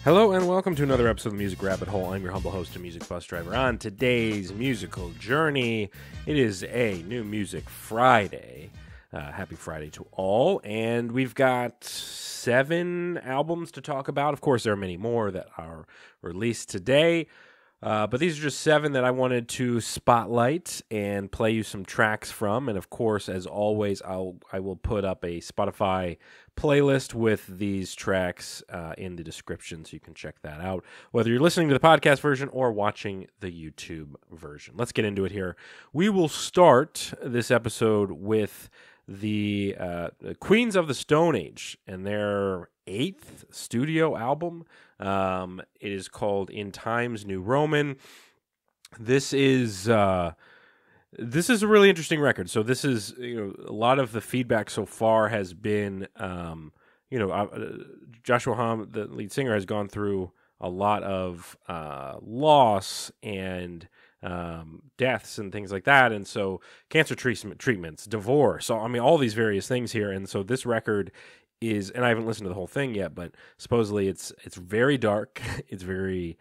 Hello and welcome to another episode of Music Rabbit Hole. I'm your humble host and music bus driver. On today's musical journey, it is a New Music Friday. Happy Friday to all. And we've got 7 albums to talk about. Of course, there are many more that are released today. But these are just 7 that I wanted to spotlight and play you some tracks from. And of course, as always, I will put up a Spotify playlist with these tracks in the description so you can check that out, whether you're listening to the podcast version or watching the YouTube version. Let's get into it here. We will start this episode with the Queens of the Stone Age and their 8th studio album. It is called In Times New Roman. This is a really interesting record. So this is, a lot of the feedback so far has been, Joshua Hom, the lead singer, has gone through a lot of loss and deaths and things like that. And so cancer treatments, divorce, all these various things here. And so this record is, and I haven't listened to the whole thing yet, but supposedly it's very dark. It's very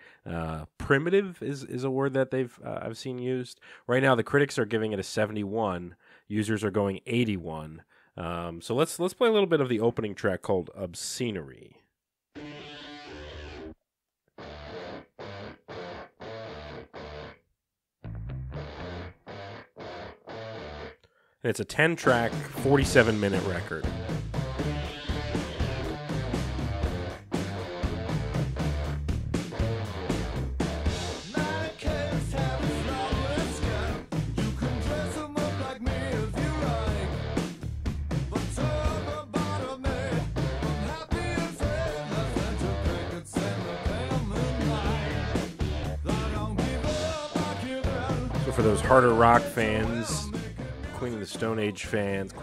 primitive is a word that I've seen used. Right now, the critics are giving it a 71. Users are going 81. So let's play a little bit of the opening track called Obscenery. And it's a 10-track, 47-minute record. For those harder rock fans, Queens of the Stone Age fans,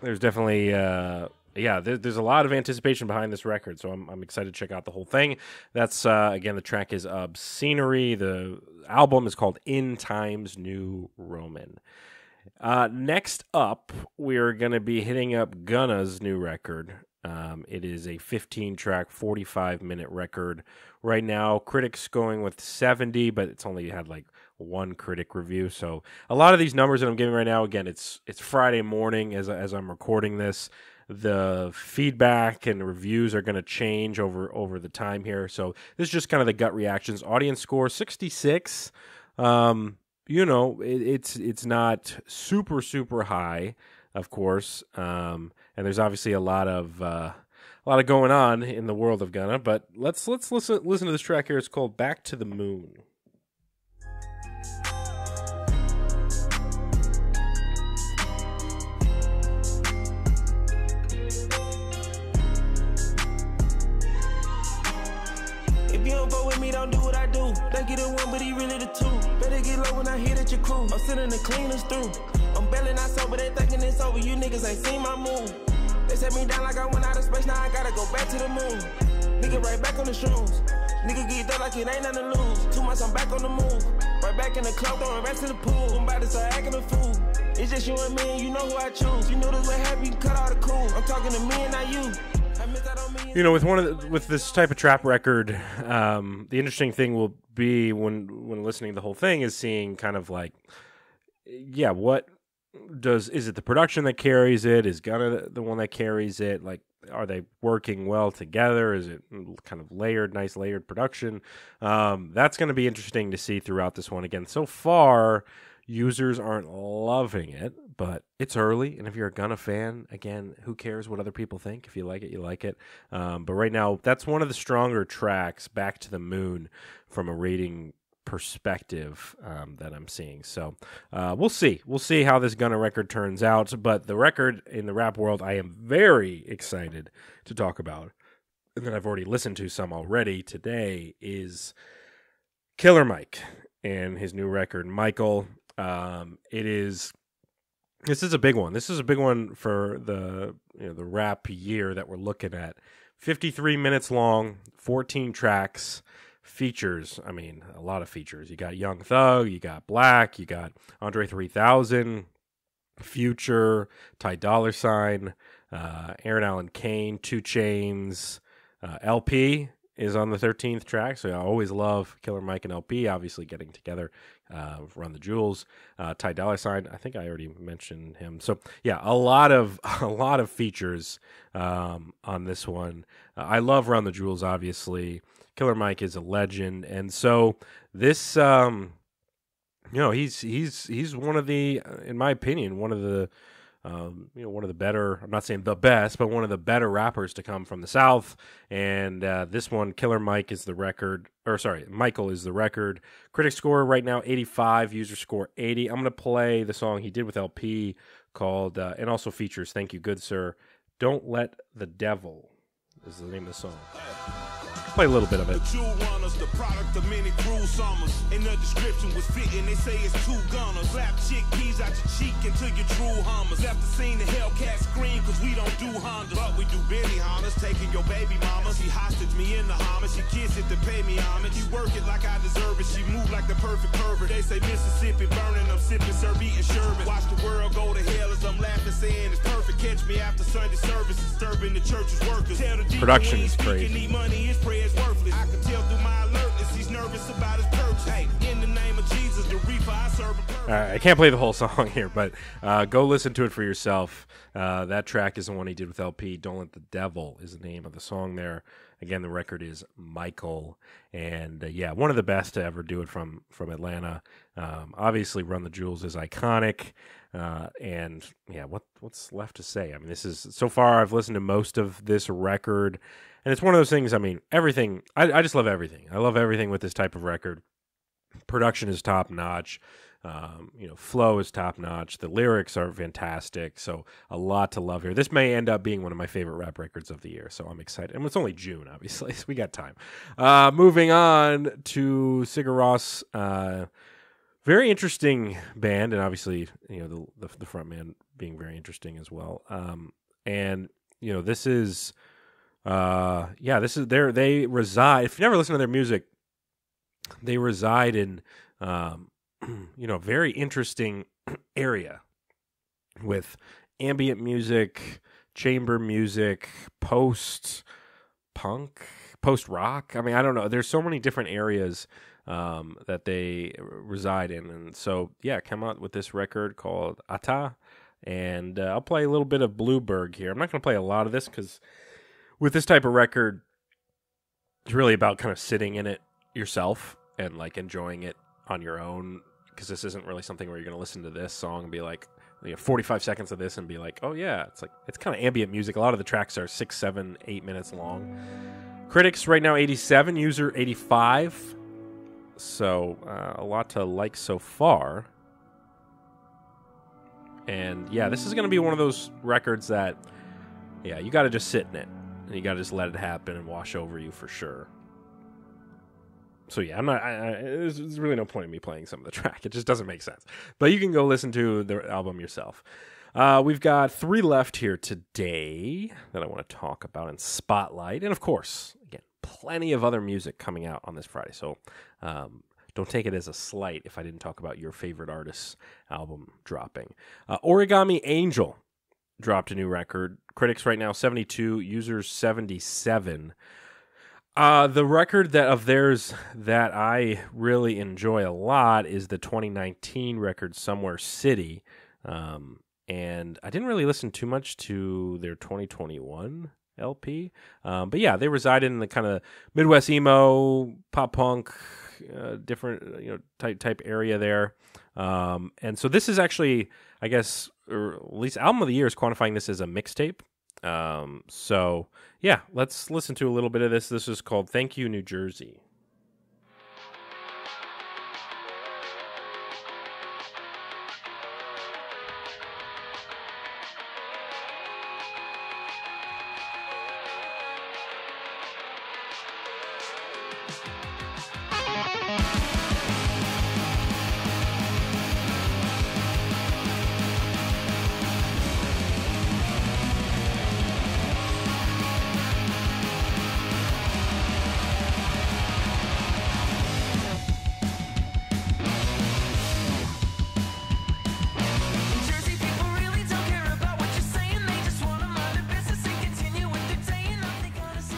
there's definitely, there's a lot of anticipation behind this record, so I'm excited to check out the whole thing. That's, again, the track is Obscenery. The album is called In Times New Roman. Next up, we're going to be hitting up Gunna-A's new record. It is a 15-track, 45-minute record. Right now, critics going with 70, but it's only had like 1 critic review. So a lot of these numbers that I'm giving right now, again, it's Friday morning as I'm recording this. The feedback and the reviews are going to change over the time here. So this is just kind of the gut reactions. Audience score 66. It's not super high, of course. And there's obviously a lot of going on in the world of Gunna, but let's listen to this track here. It's called Back to the Moon. If you don't go with me, don't do what I do. Think you the one, but he really the 2. Better get low when I hit at your crew. I'm sitting the cleaners through. I'm barely not sober, they thinking it's over. You niggas ain't seen my move. They set me down like I went out of space, now I gotta go back to the moon. Nigga right back on the shrooms. Nigga get up like it ain't nothing to lose. 2 months, I'm back on the move. Right back in the club, throwing racks to the pool. I'm about to start acting a fool. It's just you and me, and you know who I choose. You know this what happen, you can cut all the cool. I'm talking to me and not you. With this type of trap record, the interesting thing will be when listening to the whole thing is seeing kind of like, is it the production that carries it? Is Gunna the one that carries it? Like, are they working well together? Is it kind of nice layered production? That's going to be interesting to see throughout this one. Again, so far, users aren't loving it, but it's early. And if you're a Gunna fan, again, who cares what other people think? If you like it, you like it. But right now, that's one of the stronger tracks, Back to the Moon, from a rating perspective that I'm seeing. So we'll see. We'll see how this Gunna record turns out. But the record in the rap world, I am very excited to talk about, and that I've already listened to some already today, is Killer Mike and his new record, Michael. This is a big one. This is a big one for the rap year that we're looking at. 53 minutes long, 14 tracks. Features, a lot of features. You got Young Thug, you got Black, you got Andre 3000, Future, Ty Dolla $ign, Aaron Allen Kane, 2 Chainz, LP is on the 13th track, so I always love Killer Mike and LP, obviously getting together, Run the Jewels, Ty Dolla $ign, I think I already mentioned him. So yeah, a lot of features on this one. I love Run the Jewels, obviously. Killer Mike is a legend, and so this, he's one of the, in my opinion, one of the, one of the better, I'm not saying the best, but one of the better rappers to come from the South. And this one, Killer Mike is the record, Michael is the record. Critic score right now 85, user score 80. I'm going to play the song he did with LP called, and also features Thank You Good Sir, Don't Let the Devil is the name of the song. Play a little bit of it. The jewel runners, the product of many cruel summers. And the description was fitting, they say it's 2 gunners. Slap chickpeas out your cheek until your true hummers. Left the scene, the Hellcat scream, cause we don't do Hondas. But we do Benny Hondas, taking your baby mama. She hostage me in the Hummer, she kiss it to pay me homage. You work it like I deserve it, she move like the perfect pervert. They say Mississippi burning, I'm sipping, serve, eating sherbet. Watch the world go to hell as I'm laughing, saying it's perfect. Catch me after Sunday service, disturbing the church's workers. Production is crazy. Money, his prayers worthless. I can tell through my alertness, he's nervous about his purchase. Hey, in the name of Jesus, the reefer I serve him. All right, I can't play the whole song here, but go listen to it for yourself. That track is the one he did with LP. Don't Let the Devil is the name of the song there. Again, the record is Michael. And one of the best to ever do it from Atlanta. Obviously, Run the Jewels is iconic. And what's left to say? I mean, this is, so far I've listened to most of this record, and it's one of those things, I mean, everything, I just love everything. I love everything with this type of record. Production is top notch. Flow is top notch. The lyrics are fantastic. So a lot to love here. This may end up being one of my favorite rap records of the year. So I'm excited. And it's only June, obviously, so we got time. Moving on to Sigur Rós. Very interesting band, and obviously, the front man being very interesting as well. This is they reside. If you never listen to their music, they reside in very interesting area with ambient music, chamber music, post-punk, post-rock. I mean, I don't know. There's so many different areas that they reside in. And so, come out with this record called Ata. And I'll play a little bit of Blueberg here. I'm not going to play a lot of this because with this type of record, it's really about kind of sitting in it yourself and like enjoying it on your own, because this isn't really something where you're going to listen to this song and be like, 45 seconds of this and be like, oh yeah, it's kind of ambient music. A lot of the tracks are 6, 7, 8 minutes long. Critics right now 87, user 85. So a lot to like so far. And this is going to be one of those records that, you got to just sit in it and you got to just let it happen and wash over you for sure. So I'm not. There's really no point in me playing some of the track. It just doesn't make sense. But you can go listen to the album yourself. We've got 3 left here today that I want to talk about in Spotlight, and of course, again, plenty of other music coming out on this Friday. So don't take it as a slight if I didn't talk about your favorite artist's album dropping. Origami Angel dropped a new record. Critics right now 72, users 77. The record of theirs that I really enjoy a lot is the 2019 record Somewhere City. And I didn't really listen too much to their 2021 LP. But they reside in the kind of Midwest emo, pop punk, different type area there. And so this is actually, I guess, or at least album of the year is quantifying this as a mixtape. Let's listen to a little bit of this. This is called Thank You, New Jersey.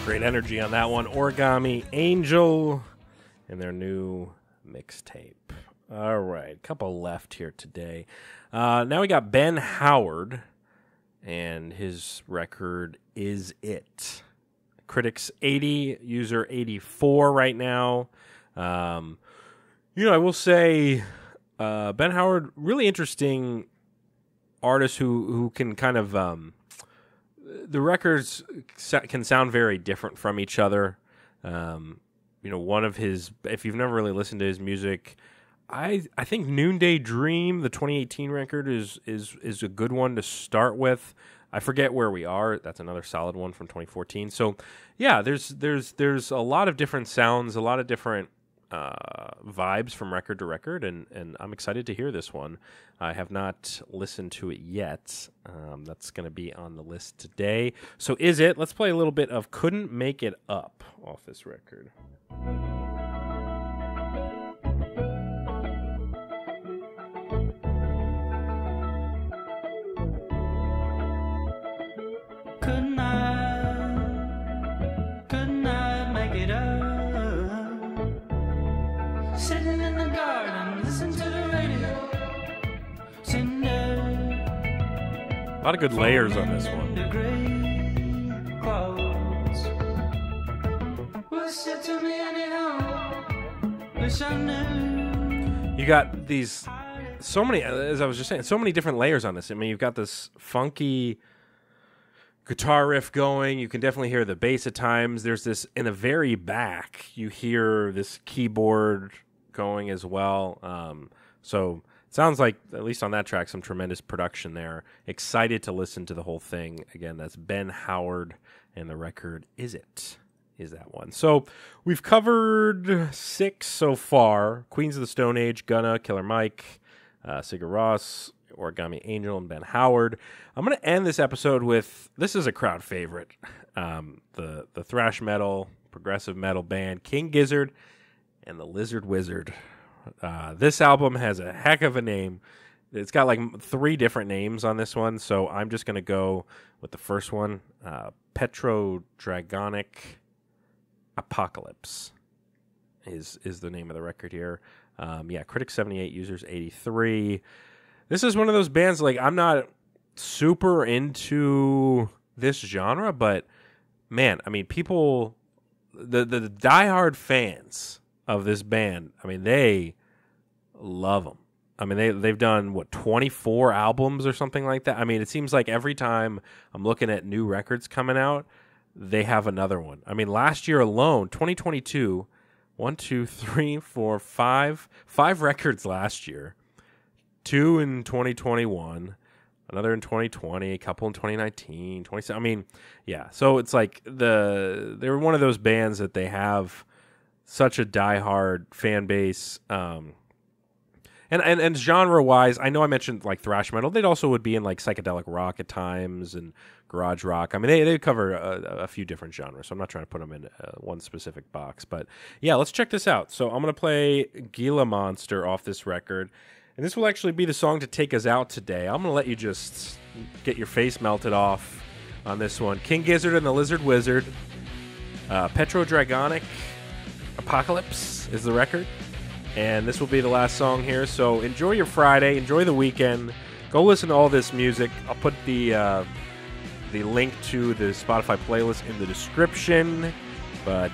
Great energy on that one. Origami Angel and their new mixtape. All right, couple left here today. Now we got Ben Howard, and his record Is It. Critics 80, user 84 right now. I will say Ben Howard, really interesting artist who can kind of the records can sound very different from each other. One of his, if you've never really listened to his music, I think Noonday Dream, the 2018 record, is a good one to start with. I forget Where We Are. That's another solid one from 2014. So, yeah, there's a lot of different sounds, a lot of different vibes from record to record, and I'm excited to hear this one. I have not listened to it yet. That's going to be on the list today. So Is It? Let's play a little bit of Couldn't Make It Up off this record. Couldn't I make it up? Sitting in the garden, listen to the radio. Sitting there. A lot of good layers on this one. The gray clouds. Wish it to me anyhow. Wish I knew. You got these so many, as I was just saying, so many different layers on this. I mean, you've got this funky guitar riff going. You can definitely hear the bass at times. There's this in the very back. You hear this keyboard going as well. So it sounds like, at least on that track, some tremendous production there. Excited to listen to the whole thing. Again, that's Ben Howard, and the record Is It? Is that one. So we've covered 6 so far. Queens of the Stone Age, Gunna, Killer Mike, Sigur Rós, Origami Angel, and Ben Howard. I'm going to end this episode with, this is a crowd favorite, the thrash metal, progressive metal band King Gizzard and the Lizard Wizard. This album has a heck of a name. It's got like 3 different names on this one, so I'm just going to go with the first one, PetroDragonic Apocalypse is the name of the record here. Critics 78, users 83. This is one of those bands, like, I'm not super into this genre, but, man, I mean, people, the diehard fans of this band, I mean, they love them. I mean, they've done, 24 albums or something like that? I mean, it seems like every time I'm looking at new records coming out, they have another one. I mean, last year alone, 2022, 5 records last year. 2 in 2021, another in 2020, a couple in 2019, 20. I mean, yeah. So it's like they're one of those bands that they have such a diehard fan base. And genre wise, I know I mentioned like thrash metal. They'd also would be in like psychedelic rock at times and garage rock. I mean, they cover a few different genres. So I'm not trying to put them in one specific box, but yeah, let's check this out. So I'm gonna play Gila Monster off this record. And this will actually be the song to take us out today. I'm going to let you just get your face melted off on this one. King Gizzard and the Lizard Wizard. PetroDragonic Apocalypse is the record. And this will be the last song here. So enjoy your Friday. Enjoy the weekend. Go listen to all this music. I'll put the link to the Spotify playlist in the description. But,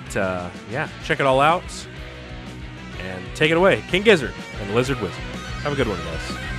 check it all out. And take it away. King Gizzard and the Lizard Wizard. Have a good one, guys.